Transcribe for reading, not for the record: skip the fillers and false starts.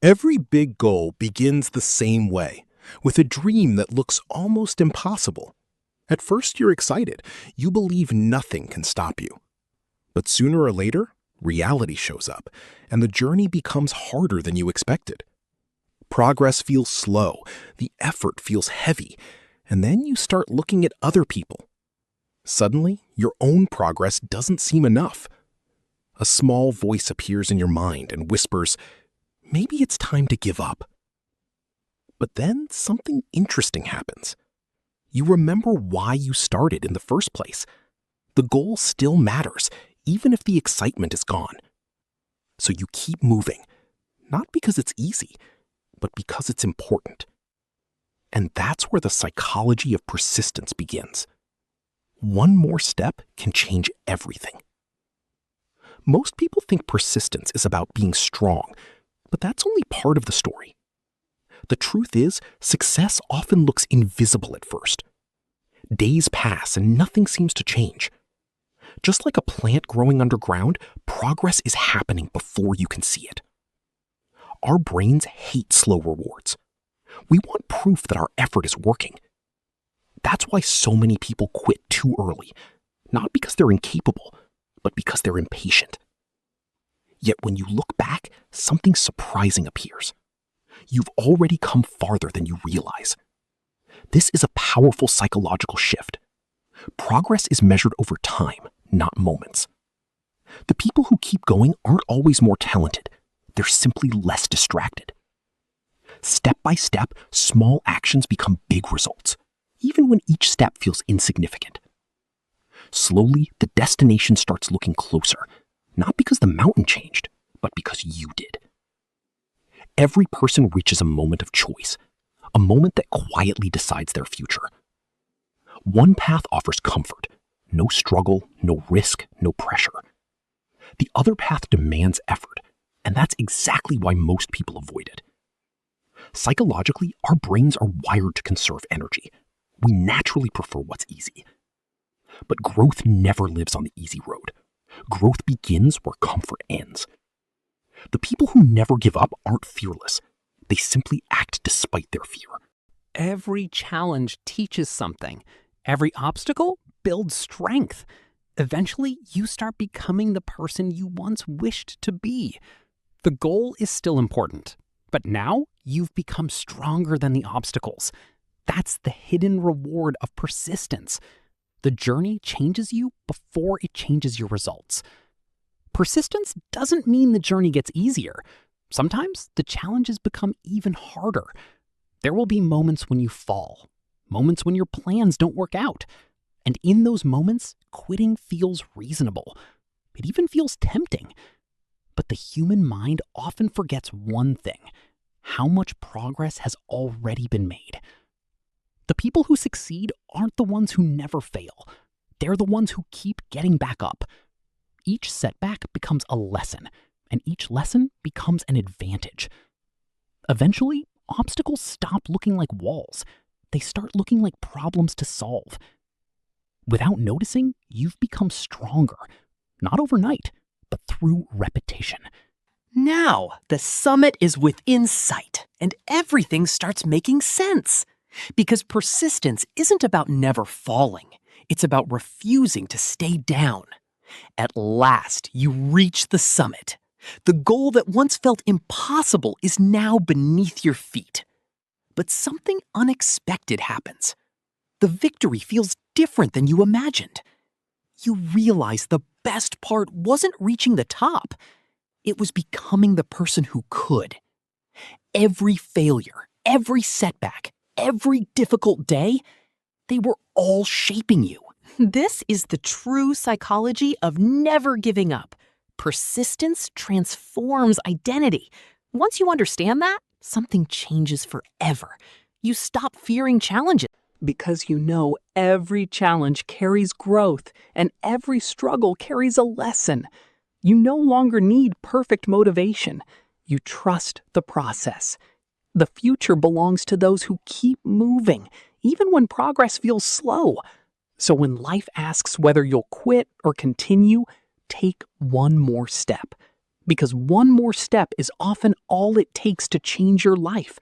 Every big goal begins the same way, with a dream that looks almost impossible. At first, you're excited. You believe nothing can stop you. But sooner or later, reality shows up, and the journey becomes harder than you expected. Progress feels slow, the effort feels heavy, and then you start looking at other people. Suddenly, your own progress doesn't seem enough. A small voice appears in your mind and whispers, "Maybe it's time to give up." But then something interesting happens. You remember why you started in the first place. The goal still matters, even if the excitement is gone. So you keep moving, not because it's easy, but because it's important. And that's where the psychology of persistence begins. One more step can change everything. Most people think persistence is about being strong, but that's only part of the story. The truth is, success often looks invisible at first. Days pass and nothing seems to change. Just like a plant growing underground, progress is happening before you can see it. Our brains hate slow rewards. We want proof that our effort is working. That's why so many people quit too early, not because they're incapable, but because they're impatient. Yet when you look back, something surprising appears. You've already come farther than you realize. This is a powerful psychological shift. Progress is measured over time, not moments. The people who keep going aren't always more talented. They're simply less distracted. Step by step, small actions become big results, even when each step feels insignificant. Slowly, the destination starts looking closer, not because the mountain changed, but because you did. Every person reaches a moment of choice, a moment that quietly decides their future. One path offers comfort, no struggle, no risk, no pressure. The other path demands effort, and that's exactly why most people avoid it. Psychologically, our brains are wired to conserve energy. We naturally prefer what's easy. But growth never lives on the easy road. Growth begins where comfort ends. The people who never give up aren't fearless. They simply act despite their fear. Every challenge teaches something. Every obstacle builds strength. Eventually, you start becoming the person you once wished to be. The goal is still important, but now you've become stronger than the obstacles. That's the hidden reward of persistence. The journey changes you before it changes your results. Persistence doesn't mean the journey gets easier. Sometimes the challenges become even harder. There will be moments when you fall, moments when your plans don't work out. And in those moments, quitting feels reasonable. It even feels tempting. But the human mind often forgets one thing: how much progress has already been made. The people who succeed aren't the ones who never fail. They're the ones who keep getting back up. Each setback becomes a lesson, and each lesson becomes an advantage. Eventually, obstacles stop looking like walls. They start looking like problems to solve. Without noticing, you've become stronger, not overnight, but through repetition. Now, the summit is within sight, and everything starts making sense. Because persistence isn't about never falling. It's about refusing to stay down. At last, you reach the summit. The goal that once felt impossible is now beneath your feet. But something unexpected happens. The victory feels different than you imagined. You realize the best part wasn't reaching the top. It was becoming the person who could. Every failure, every setback, every difficult day, they were all shaping you. This is the true psychology of never giving up. Persistence transforms identity. Once you understand that, something changes forever. You stop fearing challenges. Because you know every challenge carries growth and every struggle carries a lesson. You no longer need perfect motivation. You trust the process. The future belongs to those who keep moving, even when progress feels slow. So when life asks whether you'll quit or continue, take one more step. Because one more step is often all it takes to change your life.